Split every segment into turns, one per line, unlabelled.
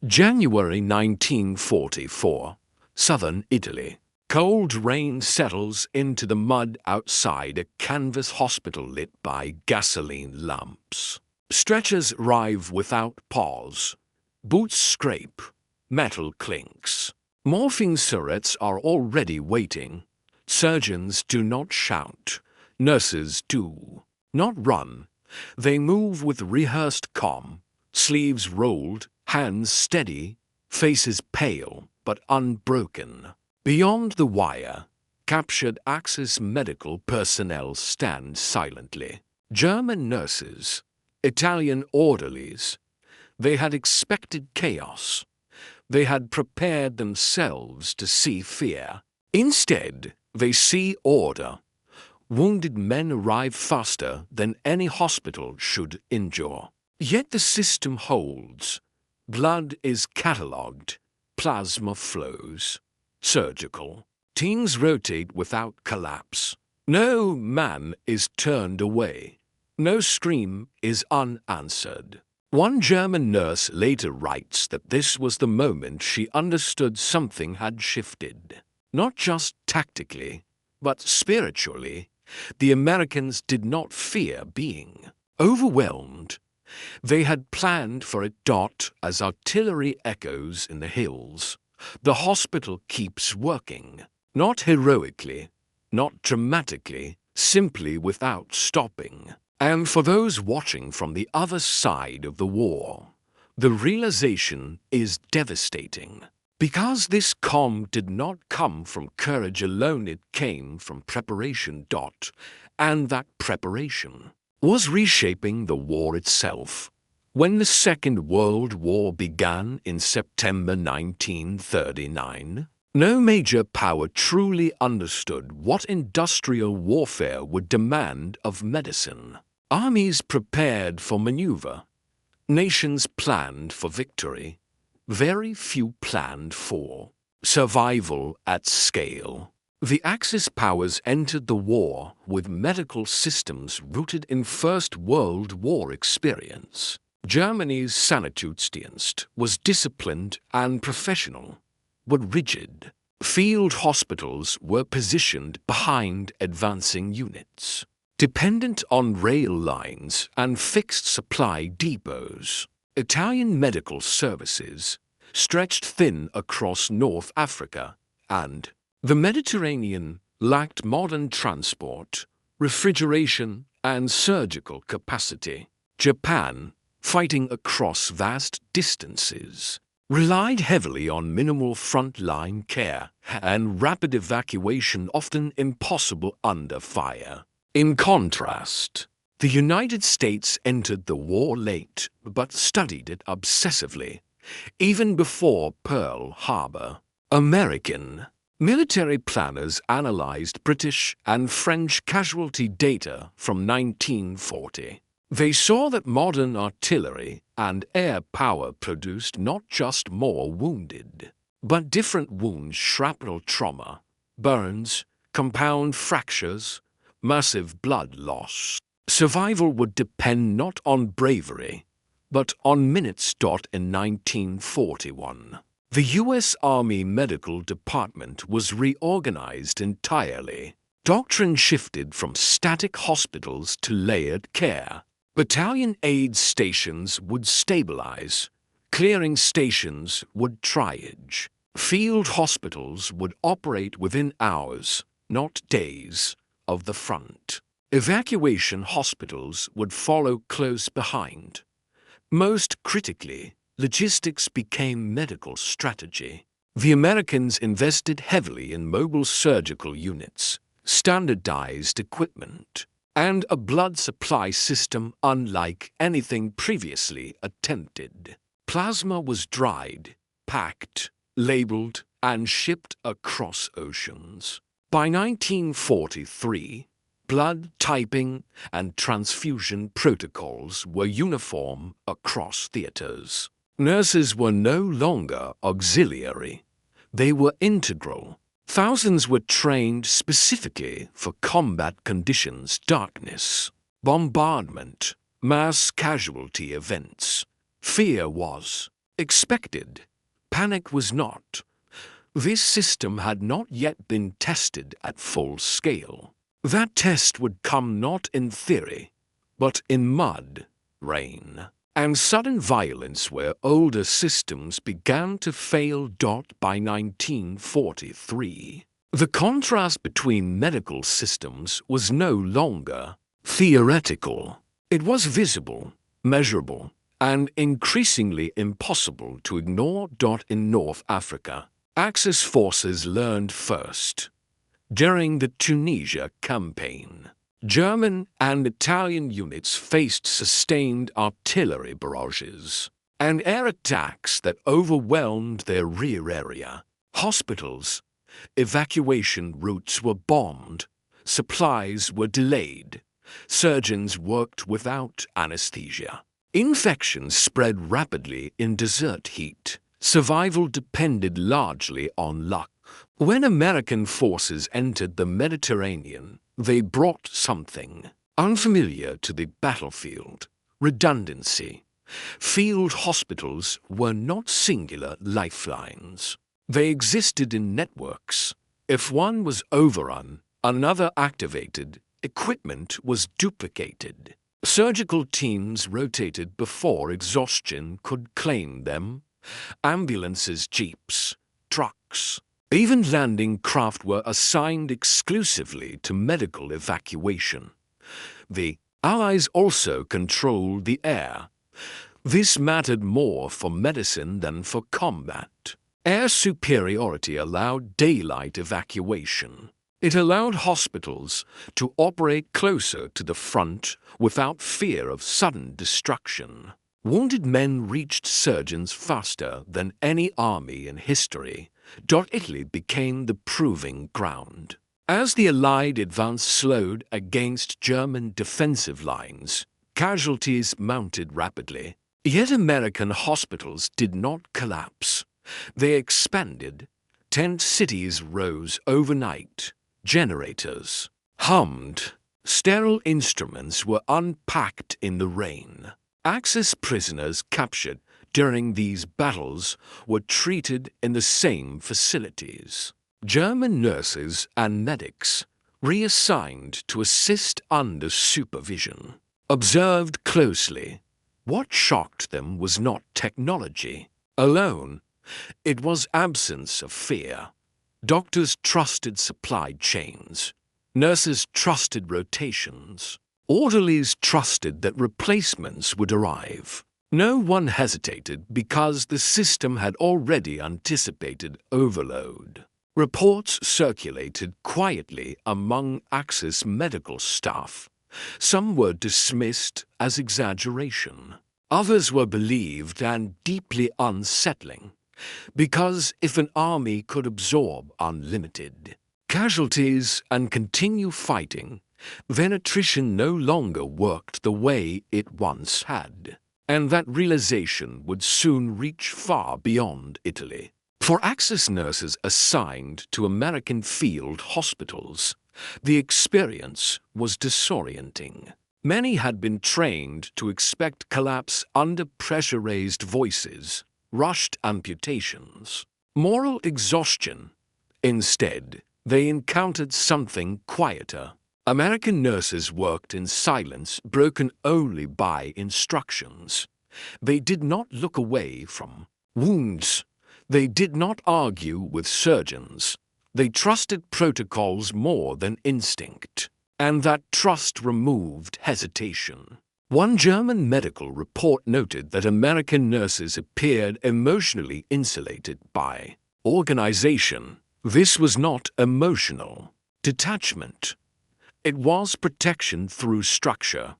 January 1944, southern Italy. Cold rain settles into the mud outside a canvas hospital lit by gasoline lamps. Stretchers arrive without pause. Boots scrape. Metal clinks. Morphine syringes are already waiting. Surgeons do not shout. Nurses do not run. They move with rehearsed calm, sleeves rolled, hands steady, faces pale but unbroken. Beyond the wire, captured Axis medical personnel stand silently. German nurses, Italian orderlies. They had expected chaos. They had prepared themselves to see fear. Instead, they see order. Wounded men arrive faster than any hospital should endure. Yet the system holds. Blood is catalogued. Plasma flows. Surgical. Teams rotate without collapse. No man is turned away. No scream is unanswered. One German nurse later writes that this was the moment she understood something had shifted. Not just tactically, but spiritually. The Americans did not fear being overwhelmed. They had planned for it. As artillery echoes in the hills, the hospital keeps working. Not heroically, not dramatically, simply without stopping. And for those watching from the other side of the war, the realization is devastating. Because this calm did not come from courage alone, it came from preparation. And that preparation was reshaping the war itself. When the Second World War began in September 1939, no major power truly understood what industrial warfare would demand of medicine. Armies prepared for maneuver. Nations planned for victory. Very few planned for survival at scale. The Axis powers entered the war with medical systems rooted in First World War experience. Germany's Sanitätsdienst was disciplined and professional, but rigid. Field hospitals were positioned behind advancing units, dependent on rail lines and fixed supply depots. Italian medical services stretched thin across North Africa, and the Mediterranean lacked modern transport, refrigeration, and surgical capacity. Japan, fighting across vast distances, relied heavily on minimal frontline care and rapid evacuation, often impossible under fire. In contrast, the United States entered the war late but studied it obsessively, even before Pearl Harbor. American military planners analyzed British and French casualty data from 1940. They saw that modern artillery and air power produced not just more wounded, but different wounds: shrapnel trauma, burns, compound fractures, massive blood loss. Survival would depend not on bravery, but on minutes. In 1941, the U.S. Army Medical Department was reorganized entirely. Doctrine shifted from static hospitals to layered care. Battalion aid stations would stabilize. Clearing stations would triage. Field hospitals would operate within hours, not days, of the front. Evacuation hospitals would follow close behind. Most critically, logistics became medical strategy. The Americans invested heavily in mobile surgical units, standardized equipment, and a blood supply system unlike anything previously attempted. Plasma was dried, packed, labeled, and shipped across oceans. By 1943, blood typing and transfusion protocols were uniform across theaters. Nurses were no longer auxiliary. They were integral. Thousands were trained specifically for combat conditions: darkness, bombardment, mass casualty events. Fear was expected. Panic was not. This system had not yet been tested at full scale. That test would come not in theory, but in mud, rain, and sudden violence where older systems began to fail. By 1943, the contrast between medical systems was no longer theoretical. It was visible, measurable, and increasingly impossible to ignore. In North Africa, Axis forces learned first. During the Tunisia campaign, German and Italian units faced sustained artillery barrages and air attacks that overwhelmed their rear area. Hospitals, evacuation routes were bombed, supplies were delayed, surgeons worked without anesthesia. Infections spread rapidly in desert heat. Survival depended largely on luck. When American forces entered the Mediterranean, they brought something unfamiliar to the battlefield: redundancy. Field hospitals were not singular lifelines. They existed in networks. If one was overrun, another activated. Equipment was duplicated. Surgical teams rotated before exhaustion could claim them. Ambulances, jeeps, trucks, even landing craft were assigned exclusively to medical evacuation. The Allies also controlled the air. This mattered more for medicine than for combat. Air superiority allowed daylight evacuation. It allowed hospitals to operate closer to the front without fear of sudden destruction. Wounded men reached surgeons faster than any army in history. Italy became the proving ground. As the Allied advance slowed against German defensive lines, casualties mounted rapidly. Yet American hospitals did not collapse. They expanded. Tent cities rose overnight. Generators hummed. Sterile instruments were unpacked in the rain. Axis prisoners captured during these battles were treated in the same facilities. German nurses and medics, reassigned to assist under supervision, observed closely. What shocked them was not technology alone. It was absence of fear. Doctors trusted supply chains. Nurses trusted rotations. Orderlies trusted that replacements would arrive. No one hesitated because the system had already anticipated overload. Reports circulated quietly among Axis medical staff. Some were dismissed as exaggeration. Others were believed and deeply unsettling, because if an army could absorb unlimited casualties and continue fighting, then attrition no longer worked the way it once had, and that realization would soon reach far beyond Italy. For Axis nurses assigned to American field hospitals, the experience was disorienting. Many had been trained to expect collapse under pressure, raised voices, rushed amputations, moral exhaustion. Instead, they encountered something quieter. American nurses worked in silence, broken only by instructions. They did not look away from wounds. They did not argue with surgeons. They trusted protocols more than instinct, and that trust removed hesitation. One German medical report noted that American nurses appeared emotionally insulated by organization. This was not emotional detachment. It was protection through structure.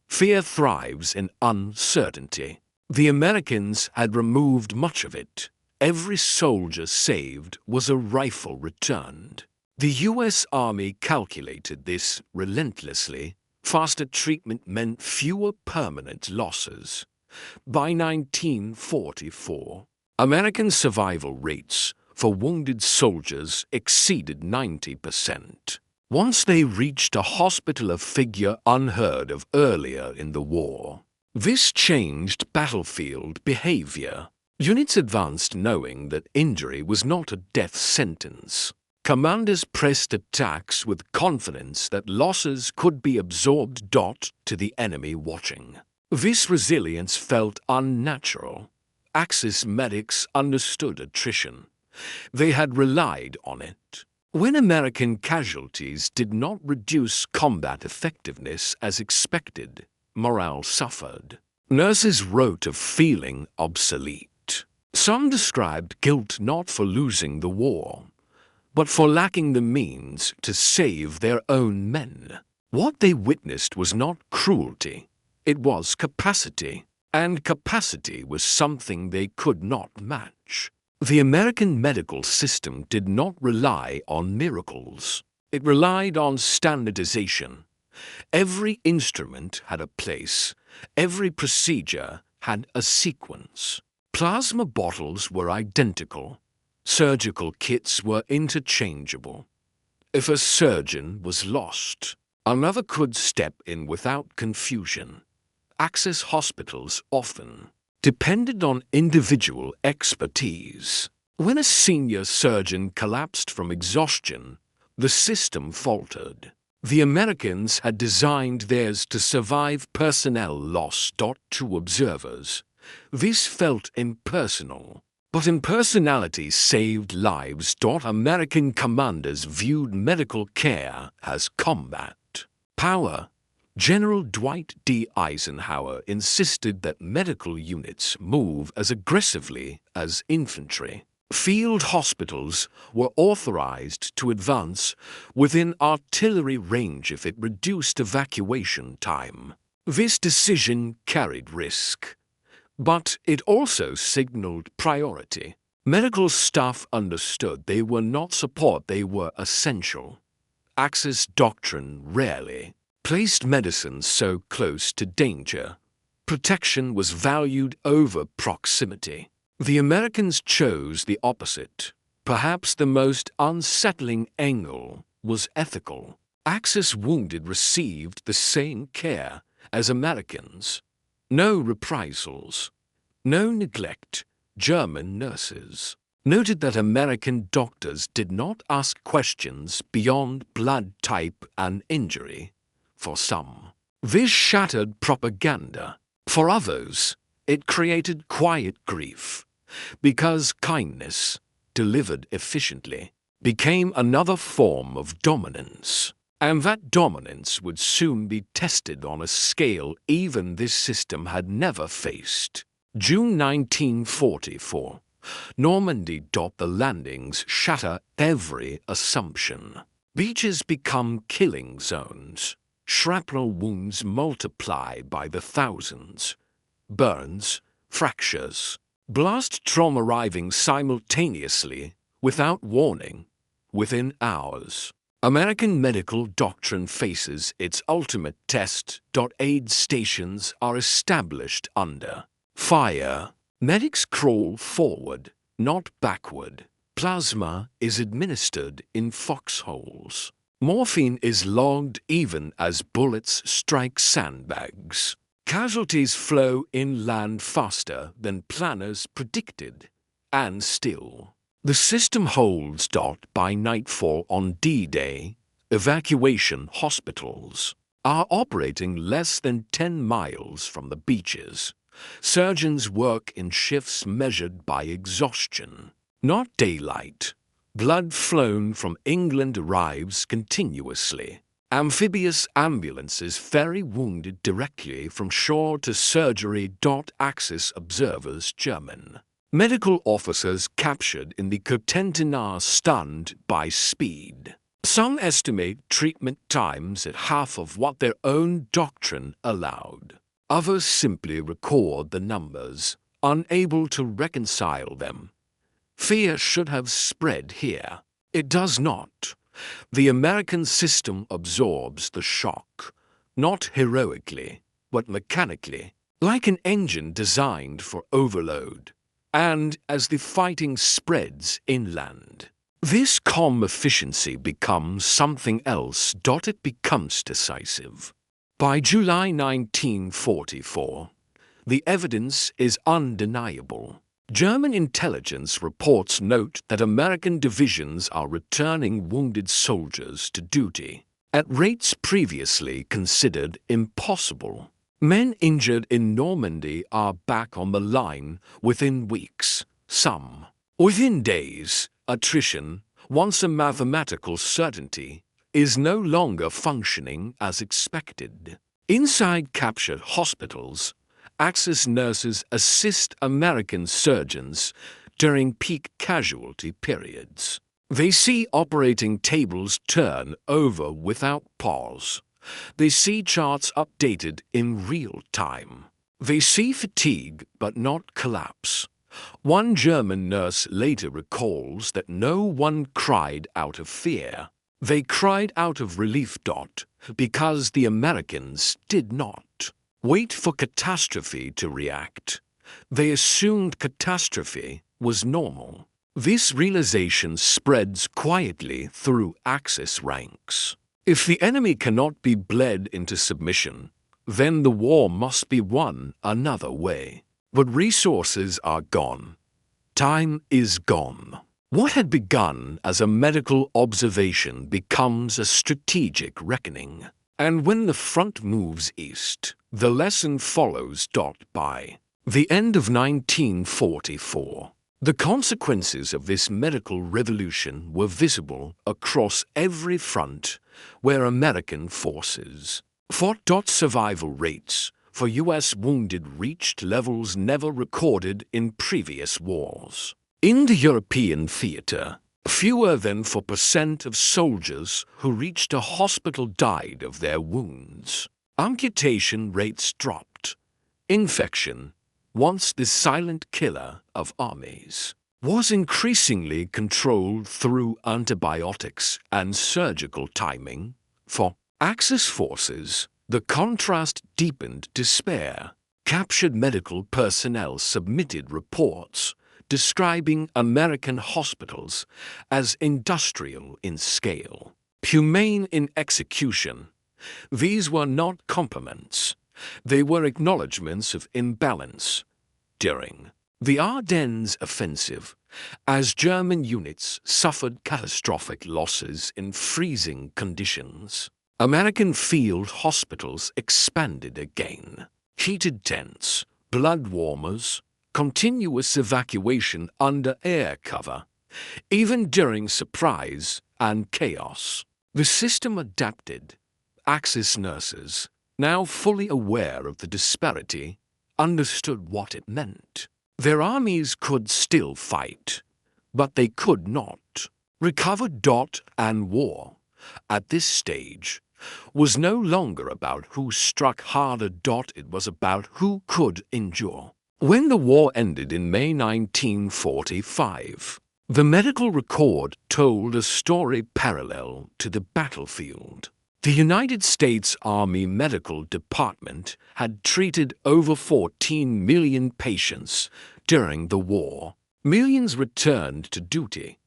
Fear thrives in uncertainty. The Americans had removed much of it. Every soldier saved was a rifle returned. The U.S. Army calculated this relentlessly. Faster treatment meant fewer permanent losses. By 1944, American survival rates for wounded soldiers exceeded 90%. Once they reached a hospital, a figure unheard of earlier in the war. This changed battlefield behavior. Units advanced knowing that injury was not a death sentence. Commanders pressed attacks with confidence that losses could be absorbed. To the enemy watching. This resilience felt unnatural. Axis medics understood attrition. They had relied on it. When American casualties did not reduce combat effectiveness as expected, morale suffered. Nurses wrote of feeling obsolete. Some described guilt not for losing the war, but for lacking the means to save their own men. What they witnessed was not cruelty, it was capacity, and capacity was something they could not match. The American medical system did not rely on miracles. It relied on standardization. Every instrument had a place. Every procedure had a sequence. Plasma bottles were identical. Surgical kits were interchangeable. If a surgeon was lost, another could step in without confusion. Axis hospitals often depended on individual expertise. When a senior surgeon collapsed from exhaustion, the system faltered. The Americans had designed theirs to survive personnel loss. To observers, this felt impersonal. But impersonality saved lives. American commanders viewed medical care as combat. Power. General Dwight D. Eisenhower insisted that medical units move as aggressively as infantry. Field hospitals were authorized to advance within artillery range if it reduced evacuation time. This decision carried risk, but it also signaled priority. Medical staff understood they were not support, they were essential. Axis doctrine rarely placed medicine so close to danger. Protection was valued over proximity. The Americans chose the opposite. Perhaps the most unsettling angle was ethical. Axis wounded received the same care as Americans. No reprisals, no neglect. German nurses noted that American doctors did not ask questions beyond blood type and injury. For some, this shattered propaganda. For others, it created quiet grief, because kindness, delivered efficiently, became another form of dominance. And that dominance would soon be tested on a scale even this system had never faced. June 1944. Normandy. The landings shatter every assumption. Beaches become killing zones. Shrapnel wounds multiply by the thousands. Burns, fractures, blast trauma arriving simultaneously, without warning, within hours. American medical doctrine faces its ultimate test. Aid stations are established under fire. Medics crawl forward, not backward. Plasma is administered in foxholes. Morphine is logged even as bullets strike sandbags. Casualties flow inland faster than planners predicted. And still, the system holds. By nightfall on D-Day, evacuation hospitals are operating less than 10 miles from the beaches. Surgeons work in shifts measured by exhaustion, not daylight. Blood flown from England arrives continuously. Amphibious ambulances ferry wounded directly from shore to surgery. Axis observers German medical officers captured in the Cotentin stunned by speed. Some estimate treatment times at half of what their own doctrine allowed. Others simply record the numbers, unable to reconcile them. Fear should have spread here. It does not. The American system absorbs the shock, not heroically, but mechanically, like an engine designed for overload. And as the fighting spreads inland, this calm efficiency becomes something else. It becomes decisive. By July 1944, the evidence is undeniable. German intelligence reports note that American divisions are returning wounded soldiers to duty at rates previously considered impossible. Men injured in Normandy are back on the line within weeks, some within days. Attrition, once a mathematical certainty, is no longer functioning as expected. Inside captured hospitals, Axis nurses assist American surgeons during peak casualty periods. They see operating tables turn over without pause. They see charts updated in real time. They see fatigue but not collapse. One German nurse later recalls that no one cried out of fear. They cried out of relief. Because the Americans did not wait for catastrophe to react. They assumed catastrophe was normal. This realization spreads quietly through Axis ranks. If the enemy cannot be bled into submission, then the war must be won another way. But resources are gone. Time is gone. What had begun as a medical observation becomes a strategic reckoning. And when the front moves east, the lesson follows. By the end of 1944, the consequences of this medical revolution were visible across every front where American forces fought. Survival rates for U.S. wounded reached levels never recorded in previous wars. In the European theater, fewer than 4% of soldiers who reached a hospital died of their wounds. Amputation rates dropped. Infection, once the silent killer of armies, was increasingly controlled through antibiotics and surgical timing. For Axis forces, the contrast deepened despair. Captured medical personnel submitted reports describing American hospitals as industrial in scale, humane in execution. These were not compliments. They were acknowledgments of imbalance. During the Ardennes offensive, as German units suffered catastrophic losses in freezing conditions, American field hospitals expanded again. Heated tents, blood warmers, continuous evacuation under air cover, even during surprise and chaos. The system adapted. Axis nurses, now fully aware of the disparity, understood what it meant. Their armies could still fight, but they could not recover. And war, at this stage, was no longer about who struck harder. It was about who could endure. When the war ended in May 1945, the medical record told a story parallel to the battlefield. The United States Army Medical Department had treated over 14 million patients during the war. Millions returned to duty.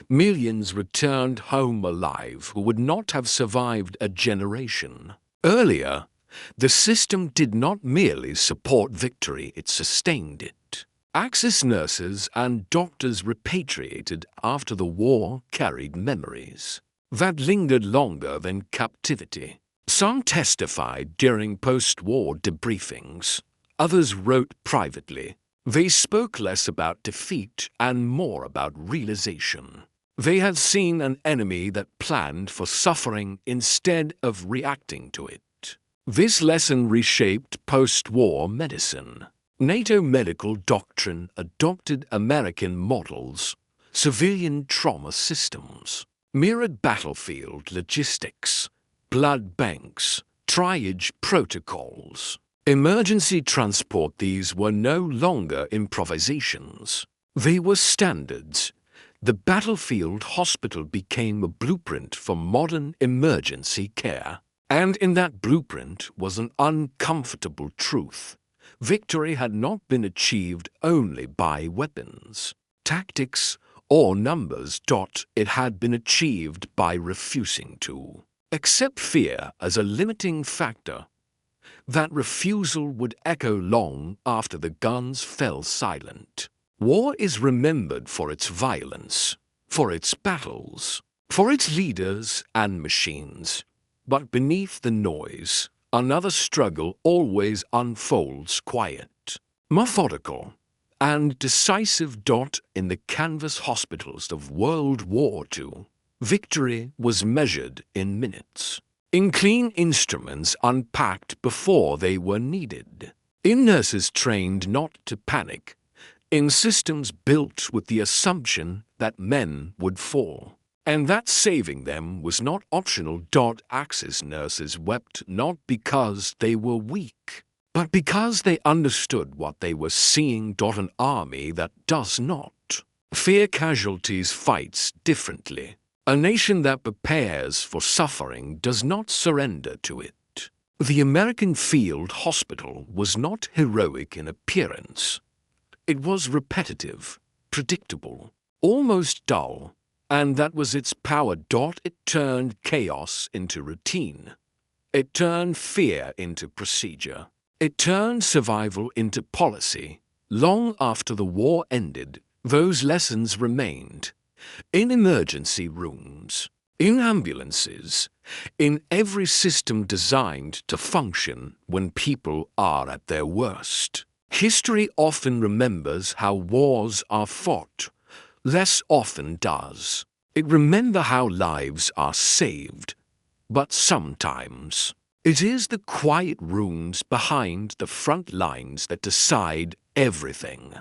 Millions returned home alive who would not have survived a generation. Earlier, the system did not merely support victory, it sustained it. Axis nurses and doctors repatriated after the war carried memories that lingered longer than captivity. Some testified during post-war debriefings. Others wrote privately. They spoke less about defeat and more about realization. They had seen an enemy that planned for suffering instead of reacting to it. This lesson reshaped post-war medicine. NATO medical doctrine adopted American models, civilian trauma systems, mirrored battlefield logistics, blood banks, triage protocols. Emergency transport. These were no longer improvisations. They were standards. The battlefield hospital became a blueprint for modern emergency care. And in that blueprint was an uncomfortable truth. Victory had not been achieved only by weapons, tactics, or numbers. It had been achieved by refusing to accept fear as a limiting factor. That refusal would echo long after the guns fell silent. War is remembered for its violence, for its battles, for its leaders and machines. But beneath the noise, another struggle always unfolds quiet, methodical, and decisive. In the canvas hospitals of World War II, victory was measured in minutes, in clean instruments unpacked before they were needed, in nurses trained not to panic, in systems built with the assumption that men would fall, and that saving them was not optional. Axis nurses wept not because they were weak, but because they understood what they were seeing. An army that does not fear casualties fights differently. A nation that prepares for suffering does not surrender to it. The American field hospital was not heroic in appearance. It was repetitive, predictable, almost dull, and that was its power. It turned chaos into routine. It turned fear into procedure. It turned survival into policy. Long after the war ended, those lessons remained. In emergency rooms, in ambulances, in every system designed to function when people are at their worst. History often remembers how wars are fought, less often does it remember how lives are saved. But sometimes it is the quiet rooms behind the front lines that decide everything.